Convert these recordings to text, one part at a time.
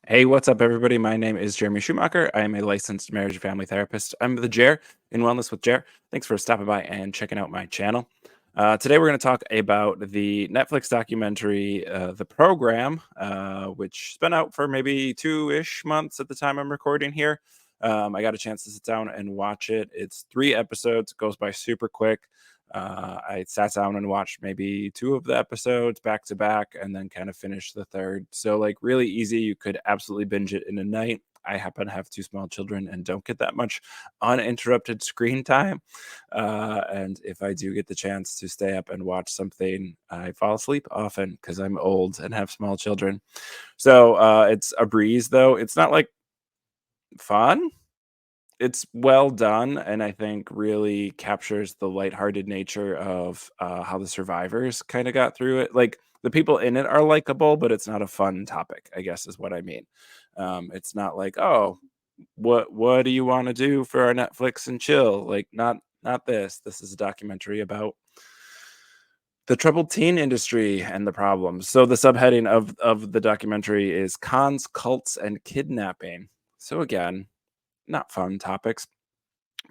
Hey, what's up, everybody? My name is Jeremy Schumacher. I am a licensed marriage and family therapist. I'm the Jer in Wellness with Jer. Thanks for stopping by and checking out my channel. Today, we're going to talk about the Netflix documentary, The Program, which has been out for maybe 2-ish months at the time I'm recording here. I got a chance to sit down and watch it. It's 3 episodes, goes by super quick. I sat down and watched maybe 2 of the episodes back to back and then kind of finished the third. So, like, really easy. You could absolutely binge it in a night. I happen to have 2 small children and don't get that much uninterrupted screen time. And if I do get the chance to stay up and watch something, I fall asleep often because I'm old and have small children. So it's a breeze, though. It's not like fun, it's well done, and I think really captures the lighthearted nature of, how the survivors kinda got through it. Like, the people in it are likable, but it's not a fun topic, I guess is what I mean. It's not like, "Oh, what do you wanna do for our Netflix and chill?" Like, not this. This is a documentary about the troubled teen industry and the problems. So the subheading of the documentary is "Cons, Cults, and Kidnapping." So again, not fun topics.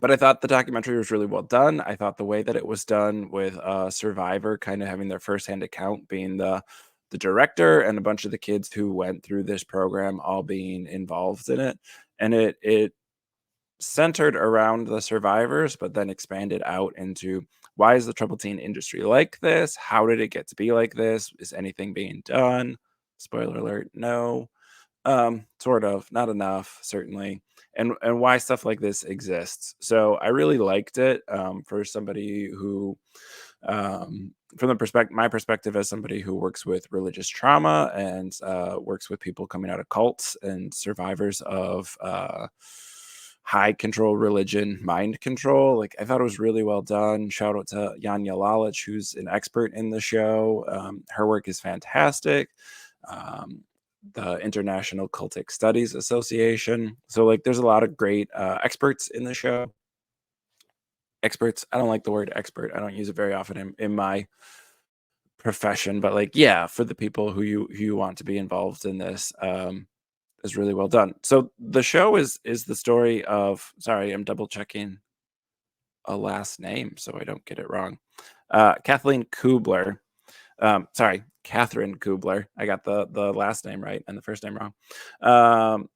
But I thought the documentary was really well done. I thought the way that it was done with a survivor kind of having their firsthand account being the director and a bunch of the kids who went through this program all being involved in it. And it centered around the survivors, but then expanded out into why is the troubled teen industry like this? How did it get to be like this? Is anything being done? Spoiler alert, no. Sort of, not enough, certainly, and why stuff like this exists. So I really liked it, for somebody who, from the perspective, my perspective as somebody who works with religious trauma and works with people coming out of cults and survivors of high control religion, mind control. Like I thought it was really well done. Shout out to Yanya Lalich, who's an expert in the show. Her work is fantastic. Um, the International Cultic Studies Association. So, like, there's a lot of great experts in the show. Experts. I don't like the word expert. I don't use it very often in my profession, but like, yeah, for the people who you want to be involved in this, is really well done. So the show is the story of. Sorry, I'm double checking a last name so I don't get it wrong. Kathleen Kubler. Sorry, Catherine Kubler. I got the last name right and the first name wrong. Um,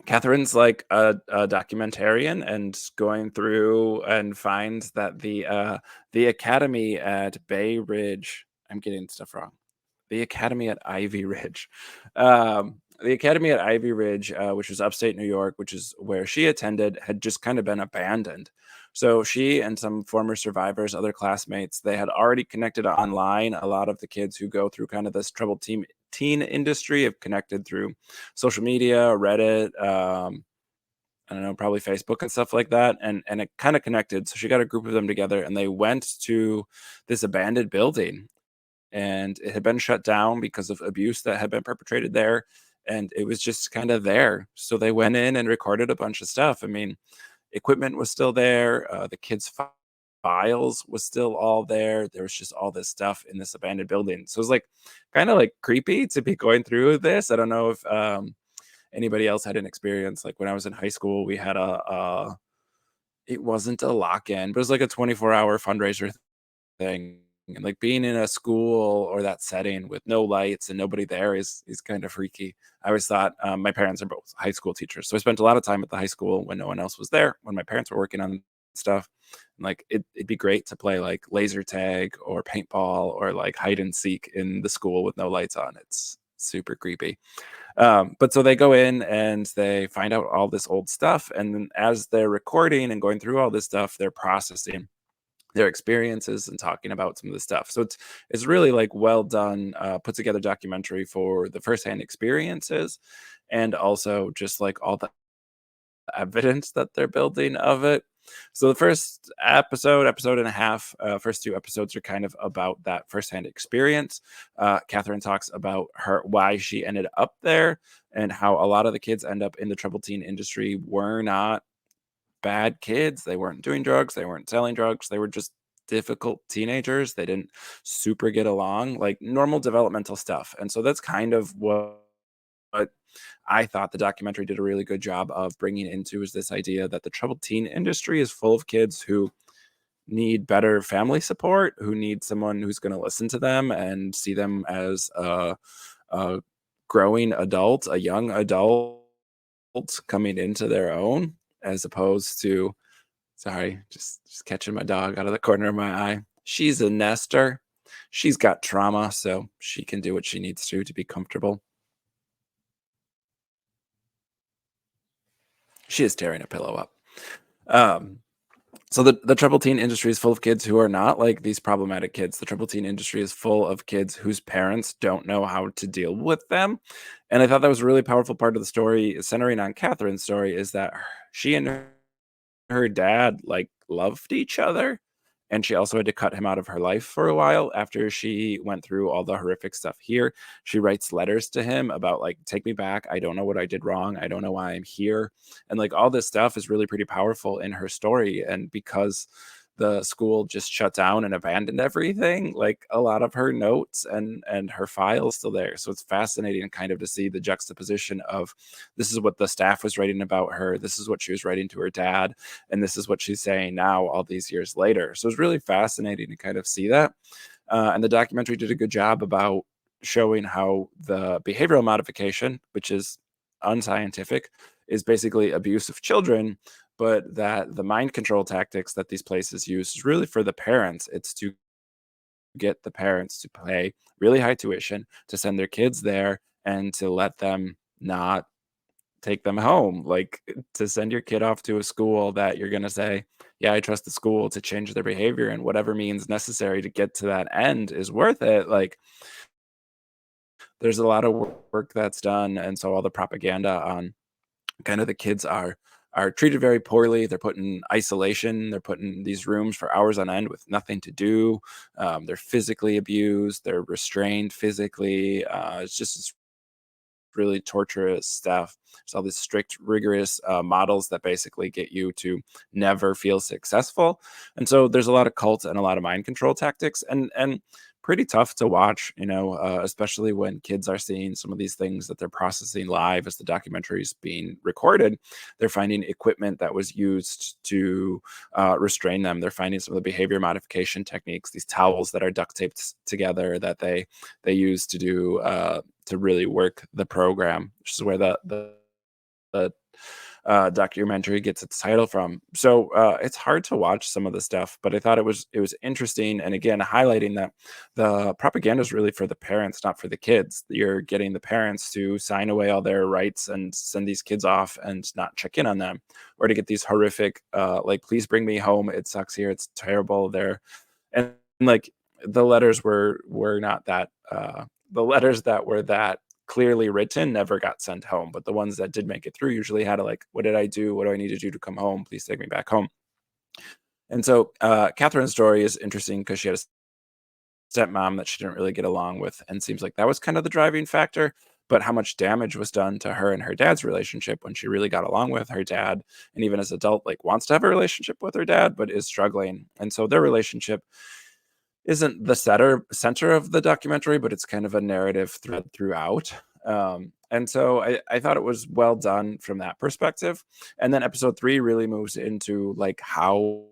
Catherine's like a documentarian and going through and finds that the academy at Bay Ridge. I'm getting stuff wrong. The academy at Ivy Ridge. The academy at Ivy Ridge, which was upstate New York, which is where she attended, had just kind of been abandoned. So she and some former survivors, other classmates, they had already connected online. A lot of the kids who go through kind of this troubled teen industry have connected through social media, Reddit, I don't know, probably Facebook and stuff like that. And it kind of connected. So she got a group of them together and they went to this abandoned building and it had been shut down because of abuse that had been perpetrated there, and it was just kind of there. So they went in and recorded a bunch of stuff. I mean, equipment was still there, the kids' files was still all there. There was just all this stuff in this abandoned building. So it was, like, kinda, like, creepy to be going through this. I don't know if, anybody else had an experience, like, when I was in high school, we had a it wasn't a lock-in, but it was like a 24-hour fundraiser thing, and, like, being in a school or that setting with no lights and nobody there is kinda freaky. I always thought, my parents are both high school teachers, so I spent a lot of time at the high school when no one else was there, when my parents were working on stuff, and, like, it'd be great to play, like, laser tag or paintball or, like, hide and seek in the school with no lights on. It's super creepy. But so they go in and they find out all this old stuff, and then as they're recording and going through all this stuff, they're processing their experiences and talking about some of the stuff. So it's really like well done, put together documentary for the firsthand experiences and also just like all the evidence that they're building of it. So the first episode and a half, first 2 episodes are kind of about that firsthand experience. Catherine talks about her why she ended up there and how a lot of the kids end up in the troubled teen industry were not bad kids. They weren't doing drugs, they weren't selling drugs, they were just difficult teenagers. They didn't super get along, like normal developmental stuff. And so that's kind of what what I thought the documentary did a really good job of bringing into is this idea that the troubled teen industry is full of kids who need better family support, who need someone who's going to listen to them and see them as a growing adult, a young adult coming into their own, as opposed to, sorry, just catching my dog out of the corner of my eye. She's a nester. She's got trauma, so she can do what she needs to be comfortable. She is tearing a pillow up. Um, So the troubled teen industry is full of kids who are not like these problematic kids. The troubled teen industry is full of kids whose parents don't know how to deal with them. And I thought that was a really powerful part of the story, centering on Catherine's story, is that she and her dad like loved each other, and she also had to cut him out of her life for a while after she went through all the horrific stuff here. She writes letters to him about like, take me back, I don't know what I did wrong, I don't know why I'm here, and like all this stuff is really pretty powerful in her story. And because the school just shut down and abandoned everything, like a lot of her notes and her files still there. So it's fascinating kind of to see the juxtaposition of, this is what the staff was writing about her, this is what she was writing to her dad, and this is what she's saying now all these years later. So it's really fascinating to kind of see that. And the documentary did a good job about showing how the behavioral modification, which is unscientific, is basically abuse of children, but that the mind control tactics that these places use is really for the parents. It's to get the parents to pay really high tuition to send their kids there and to let them not take them home. Like, to send your kid off to a school that you're going to say, yeah, I trust the school to change their behavior, and whatever means necessary to get to that end is worth it. Like, there's a lot of work that's done. And so all the propaganda on kind of the kids are treated very poorly. They're put in isolation. They're put in these rooms for hours on end with nothing to do. They're physically abused. They're restrained physically. It's just this really torturous stuff. There's all these strict, rigorous models that basically get you to never feel successful. And so there's a lot of cult and a lot of mind control tactics, and pretty tough to watch, especially when kids are seeing some of these things that they're processing live as the documentary is being recorded. They're finding equipment that was used to restrain them. They're finding some of the behavior modification techniques, these towels that are duct taped together that they use to do to really work the program, which is where the documentary gets its title from. So it's hard to watch some of the stuff, but I thought it was interesting, and again highlighting that the propaganda is really for the parents, not for the kids. You're getting the parents to sign away all their rights and send these kids off and not check in on them, or to get these horrific like, please bring me home. It sucks here. It's terrible there. And like, the letters were not that the letters that were that clearly written never got sent home, but the ones that did make it through usually had to like, what did I do? What do I need to do to come home? Please take me back home. And so Catherine's story is interesting because she had a stepmom that she didn't really get along with, and seems like that was kind of the driving factor. But how much damage was done to her and her dad's relationship when she really got along with her dad, and even as an adult, like, wants to have a relationship with her dad, but is struggling. And so their relationship isn't the center of the documentary, but it's kind of a narrative thread throughout. And so I thought it was well done from that perspective. And then episode 3 really moves into like, how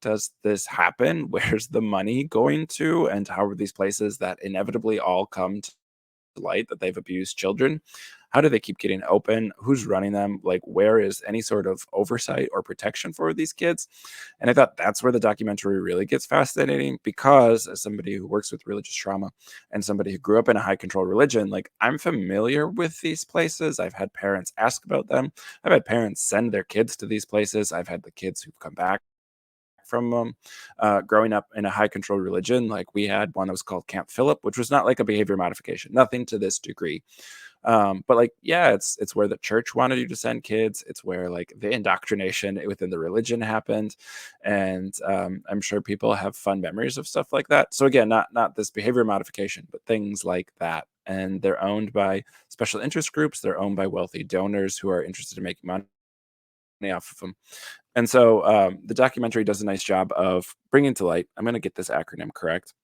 does this happen? Where's the money going to? And how are these places that inevitably all come to light that they've abused children, how do they keep getting open? Who's running them? Like, where is any sort of oversight or protection for these kids? And I thought that's where the documentary really gets fascinating, because as somebody who works with religious trauma and somebody who grew up in a high control religion, like, I'm familiar with these places. I've had parents ask about them. I've had parents send their kids to these places. I've had the kids who've come back from them. Growing up in a high control religion, like, we had one that was called Camp Philip, which was not like a behavior modification, nothing to this degree. But like, yeah, it's where the church wanted you to send kids. It's where like the indoctrination within the religion happened. And I'm sure people have fun memories of stuff like that. So again, not this behavior modification, but things like that. And they're owned by special interest groups. They're owned by wealthy donors who are interested in making money off of them. And so the documentary does a nice job of bringing to light, I'm going to get this acronym correct,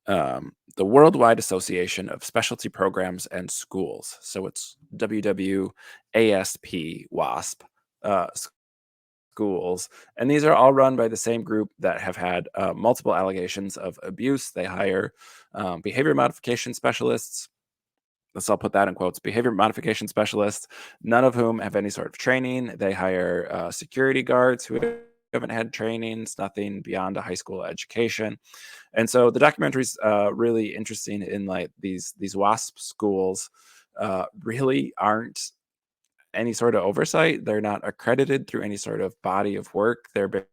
the Worldwide Association of Specialty Programs and Schools. So it's WWASP, WASP, schools. And these are all run by the same group that have had multiple allegations of abuse. They hire behavior modification specialists. Let's all put that in quotes, behavior modification specialists, none of whom have any sort of training. They hire security guards who haven't had trainings, nothing beyond a high school education. And so the documentary's really interesting in like these WASP schools really aren't any sort of oversight. They're not accredited through any sort of body of work. They're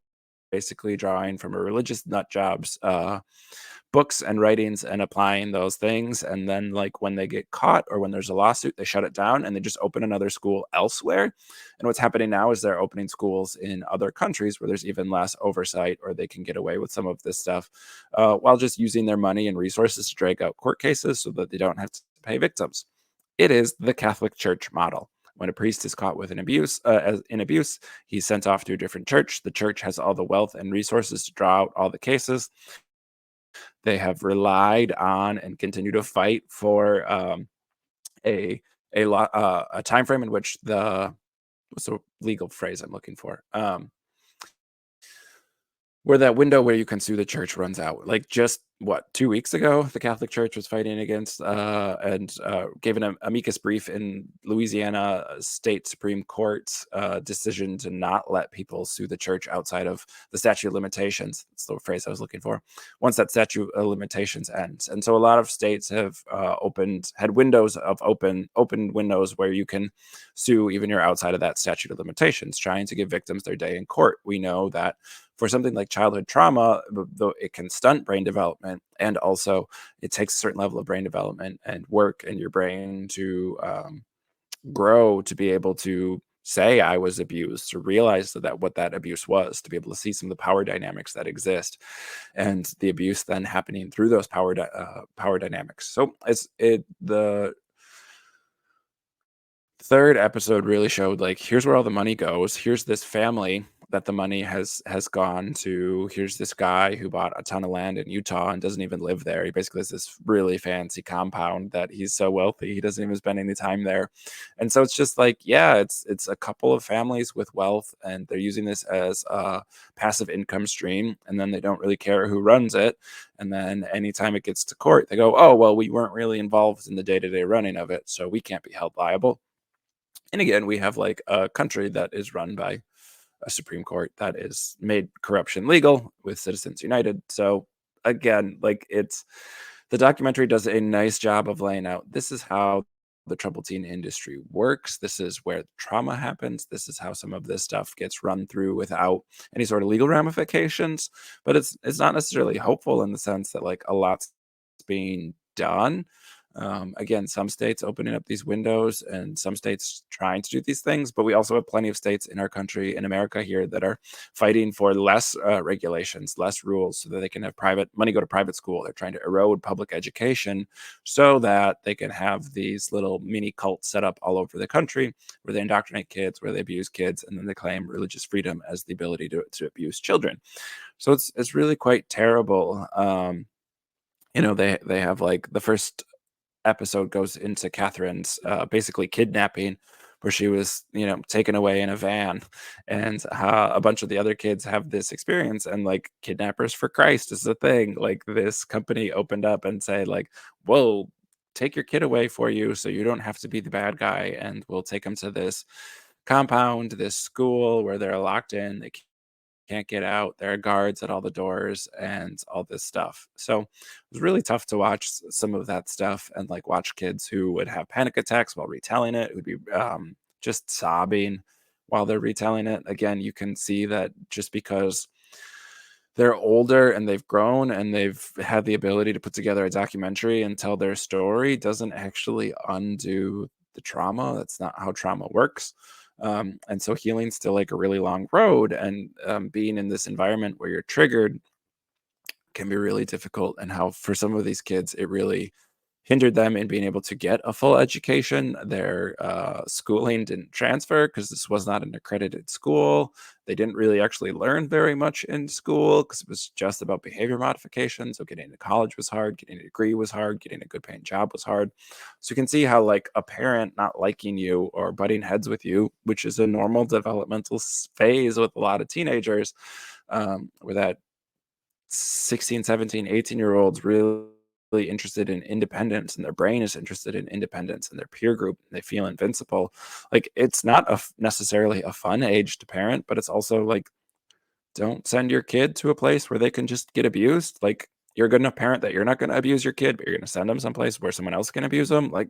basically drawing from a religious nut jobs books and writings and applying those things. And then, like, when they get caught or when there's a lawsuit, they shut it down and they just open another school elsewhere. And what's happening now is they're opening schools in other countries where there's even less oversight, or they can get away with some of this stuff while just using their money and resources to drag out court cases so that they don't have to pay victims. It is the Catholic Church model. When a priest is caught with an abuse, he's sent off to a different church. The church has all the wealth and resources to draw out all the cases. They have relied on and continue to fight for a a time frame in which the what's the legal phrase I'm looking for? Where that window where you can sue the church runs out. Like, just what, 2 weeks ago, the Catholic Church was fighting against and gave an amicus brief in Louisiana State Supreme Court's decision to not let people sue the church outside of the statute of limitations. That's the phrase I was looking for. Once that statute of limitations ends, and so a lot of states have had windows of open windows where you can sue even you're outside of that statute of limitations, trying to give victims their day in court. We know that for something like childhood trauma, though it can stunt brain development, and also it takes a certain level of brain development and work in your brain to grow to be able to say I was abused, to realize that what that abuse was, to be able to see some of the power dynamics that exist, and the abuse then happening through those power dynamics. So the third episode really showed, like, here's where all the money goes. Here's this family that the money has gone to. Here's this guy who bought a ton of land in Utah and doesn't even live there. He basically has this really fancy compound that he's so wealthy he doesn't even spend any time there. And so it's just like, yeah, it's a couple of families with wealth, and they're using this as a passive income stream, and then they don't really care who runs it. And then anytime it gets to court, they go, oh, well, we weren't really involved in the day-to-day running of it, so we can't be held liable. And again, we have like a country that is run by a Supreme Court that is made corruption legal with Citizens United. So again, like, it's the documentary does a nice job of laying out, this is how the troubled teen industry works. This is where trauma happens. This is how some of this stuff gets run through without any sort of legal ramifications. But it's not necessarily hopeful in the sense that, like, a lot's being done. Again, some states opening up these windows and some states trying to do these things, but we also have plenty of states in our country, in America here, that are fighting for less regulations, less rules, so that they can have private money go to private school. They're trying to erode public education so that they can have these little mini cults set up all over the country where they indoctrinate kids, where they abuse kids, and then they claim religious freedom as the ability to abuse children. So it's really quite terrible. They have, like, the first episode goes into Catherine's basically kidnapping, where she was, taken away in a van, and a bunch of the other kids have this experience, and, like, Kidnappers for Christ is the thing. Like, this company opened up and said, like, "Whoa, take your kid away for you, so you don't have to be the bad guy, and we'll take them to this compound, this school where they're locked in. They can't get out. There are guards at all the doors and all this stuff." So it was really tough to watch some of that stuff, and, like, watch kids who would have panic attacks while retelling it, who'd be just sobbing while they're retelling it. Again, you can see that just because they're older and they've grown and they've had the ability to put together a documentary and tell their story doesn't actually undo the trauma. That's not how trauma works. And so healing's still, like, a really long road, and being in this environment where you're triggered can be really difficult. And how for some of these kids, it really hindered them in being able to get a full education. Their schooling didn't transfer because this was not an accredited school. They didn't really actually learn very much in school because it was just about behavior modification. So getting to college was hard, getting a degree was hard, getting a good paying job was hard. So you can see how like a parent not liking you or butting heads with you, which is a normal developmental phase with a lot of teenagers, where that 16, 17, 18 year olds really interested in independence, and their brain is interested in independence, and their peer group, and they feel invincible. Like it's not necessarily a fun age to parent, but it's also like, don't send your kid to a place where they can just get abused. Like you're a good enough parent that you're not going to abuse your kid, but you're going to send them someplace where someone else can abuse them. Like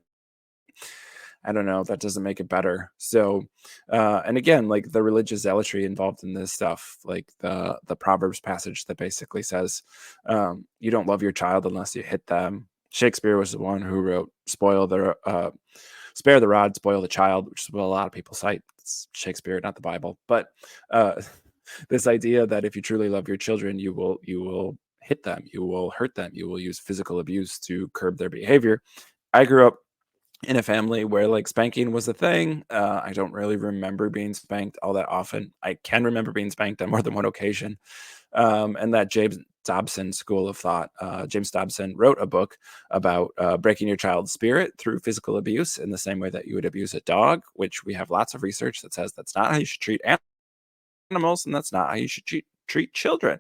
I don't know, that doesn't make it better. So, and again, like the religious zealotry involved in this stuff, like the Proverbs passage that basically says, "You don't love your child unless you hit them." Shakespeare was the one who wrote "Spare the rod, spoil the child," which is what a lot of people cite. It's Shakespeare, not the Bible. But uh, this idea that if you truly love your children, you will hit them, you will hurt them, you will use physical abuse to curb their behavior. I grew up in a family where like spanking was a thing. I don't really remember being spanked all that often. I can remember being spanked on more than one occasion. And that James Dobson school of thought, James Dobson wrote a book about breaking your child's spirit through physical abuse in the same way that you would abuse a dog, which we have lots of research that says that's not how you should treat animals, and that's not how you should treat children.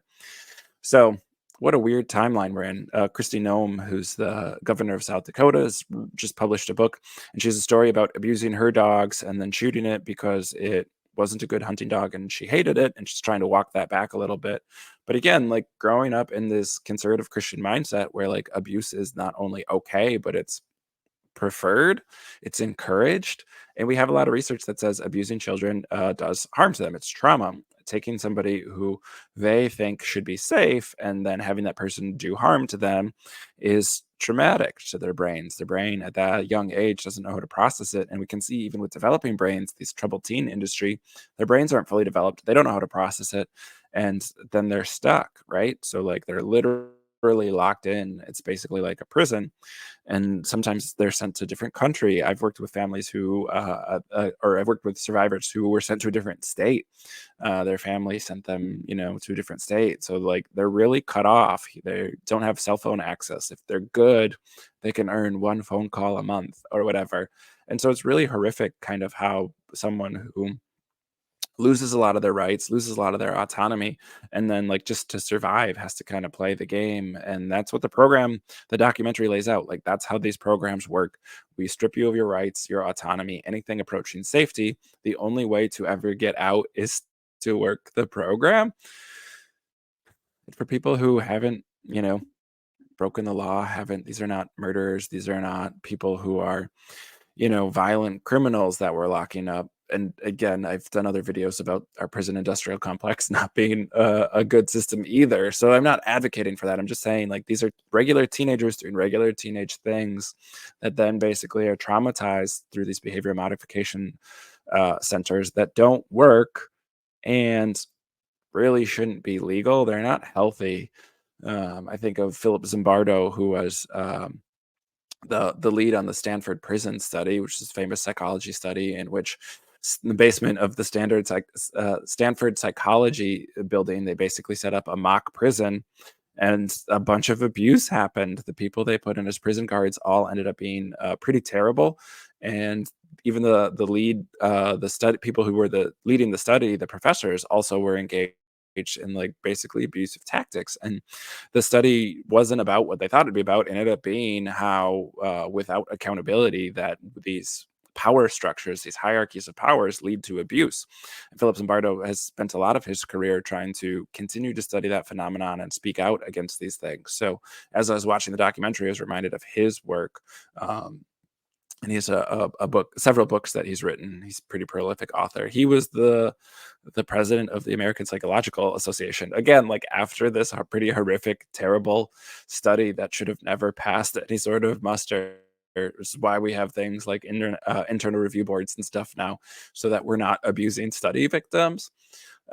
So, what a weird timeline we're in. Kristi Noem, who's the governor of South Dakota, has just published a book, and she has a story about abusing her dogs and then shooting it because it wasn't a good hunting dog and she hated it, and she's trying to walk that back a little bit. But again, like growing up in this conservative Christian mindset where like abuse is not only okay, but it's preferred, it's encouraged, and we have a lot of research that says abusing children does harm to them. It's trauma. Taking somebody who they think should be safe and then having that person do harm to them is traumatic to their brains. Their brain at that young age doesn't know how to process it. And we can see even with developing brains, these troubled teen industry, their brains aren't fully developed. They don't know how to process it. And then they're stuck, right? So like they're literally locked in. It's basically like a prison, and sometimes they're sent to a different country. I've worked with families who, or I've worked with survivors who were sent to a different state. Their family sent them, to a different state. So like they're really cut off. They don't have cell phone access. If they're good, they can earn one phone call a month or whatever. And so it's really horrific, kind of how someone who loses a lot of their rights, loses a lot of their autonomy, and then like just to survive has to kind of play the game. And that's what the documentary lays out. Like that's how these programs work. We strip you of your rights, your autonomy, anything approaching safety. The only way to ever get out is to work the program. For people who haven't, broken the law, haven't these are not murderers, these are not people who are violent criminals that we're locking up. And again, I've done other videos about our prison industrial complex not being a good system either. So I'm not advocating for that. I'm just saying, like, these are regular teenagers doing regular teenage things that then basically are traumatized through these behavior modification centers that don't work and really shouldn't be legal. They're not healthy. I think of Philip Zimbardo, who was the lead on the Stanford prison study, which is a famous psychology study in which in the basement of the Stanford psychology building, they basically set up a mock prison, and a bunch of abuse happened. The people they put in as prison guards all ended up being pretty terrible, and even the lead the study people who were the leading the study, the professors, also were engaged in like basically abusive tactics. And the study wasn't about what they thought it'd be about. It ended up being how without accountability that these power structures, these hierarchies of powers, lead to abuse. And Philip Zimbardo has spent a lot of his career trying to continue to study that phenomenon and speak out against these things. So as I was watching the documentary, I was reminded of his work. And he has a book, several books that he's written. He's a pretty prolific author. He was the president of the American Psychological Association. Again, like after this pretty horrific, terrible study that should have never passed any sort of muster. This is why we have things like internal review boards and stuff now, so that we're not abusing study victims.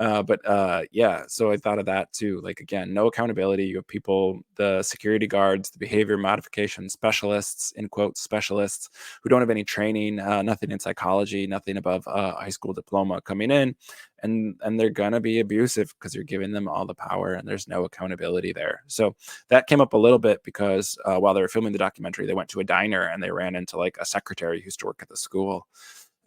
Yeah, so I thought of that too. Like again, no accountability. You have people, the security guards, the behavior modification specialists, in quotes, specialists who don't have any training, nothing in psychology, nothing above a high school diploma coming in, and they're gonna be abusive because you're giving them all the power and there's no accountability there. So that came up a little bit because while they were filming the documentary, they went to a diner and they ran into like a secretary who used to work at the school,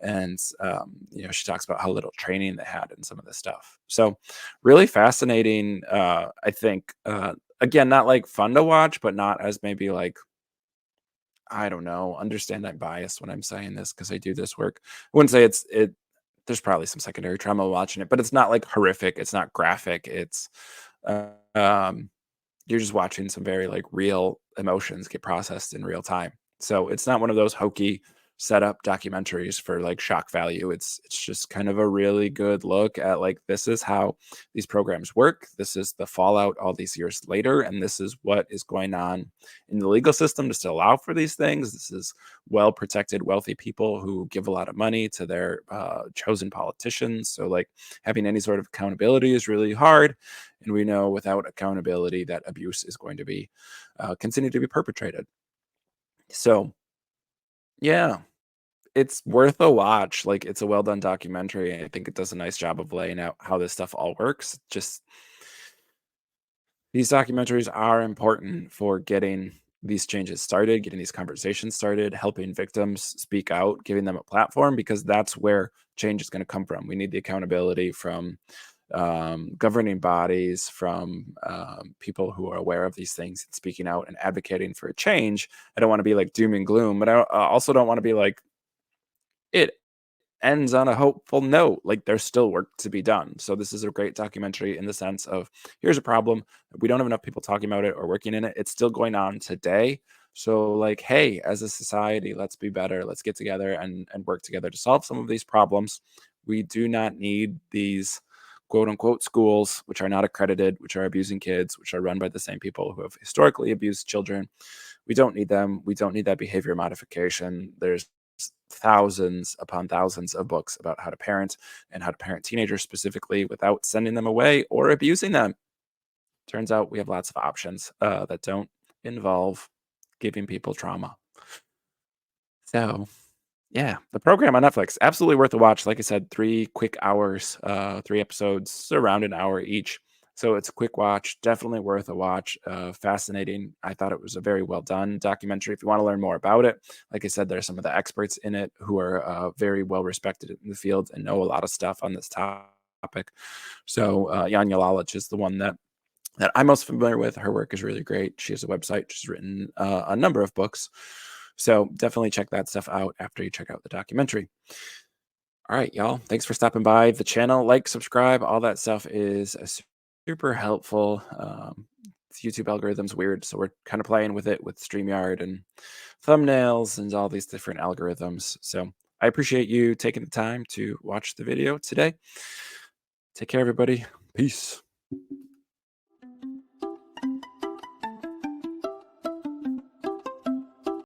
and she talks about how little training they had and some of this stuff. So really fascinating. I think again, not like fun to watch, but not as maybe like, I don't know, understand I'm biased when I'm saying this because I do this work. I wouldn't say it. There's probably some secondary trauma watching it, but it's not like horrific. It's not graphic. It's uh, um, you're just watching some very like real emotions get processed in real time. So it's not one of those hokey setup documentaries for like shock value. It's just kind of a really good look at like, this is how these programs work. This is the fallout all these years later, and this is what is going on in the legal system to still allow for these things. This is well protected, wealthy people who give a lot of money to their chosen politicians. So like having any sort of accountability is really hard, and we know without accountability that abuse is going to be continue to be perpetrated. So yeah, it's worth a watch. Like, it's a well done documentary, and I think it does a nice job of laying out how this stuff all works. Just these documentaries are important for getting these changes started, getting these conversations started, helping victims speak out, giving them a platform, because that's where change is going to come from. We need the accountability from governing bodies, from people who are aware of these things and speaking out and advocating for a change. I don't want to be like doom and gloom, but I also don't want to be like, it ends on a hopeful note. Like, there's still work to be done. So this is a great documentary in the sense of, here's a problem. We don't have enough people talking about it or working in it. It's still going on today. So like, hey, as a society, let's be better. Let's get together and work together to solve some of these problems. We do not need these quote unquote schools, which are not accredited, which are abusing kids, which are run by the same people who have historically abused children. We don't need them. We don't need that behavior modification. There's thousands upon thousands of books about how to parent and how to parent teenagers specifically without sending them away or abusing them. Turns out we have lots of options that don't involve giving people trauma. So, yeah, the program on Netflix, absolutely worth a watch. Like I said, 3 quick hours, 3 episodes, around an hour each. So it's a quick watch, definitely worth a watch. Fascinating. I thought it was a very well done documentary. If you want to learn more about it, like I said, there's some of the experts in it who are very well respected in the field and know a lot of stuff on this topic. So Janja Lalic is the one that I'm most familiar with. Her work is really great. She has a website. She's written a number of books. So definitely check that stuff out after you check out the documentary. All right, y'all. Thanks for stopping by the channel. Like, subscribe, all that stuff is super helpful. YouTube algorithm's weird, so we're kind of playing with it with StreamYard and thumbnails and all these different algorithms. So I appreciate you taking the time to watch the video today. Take care, everybody. Peace.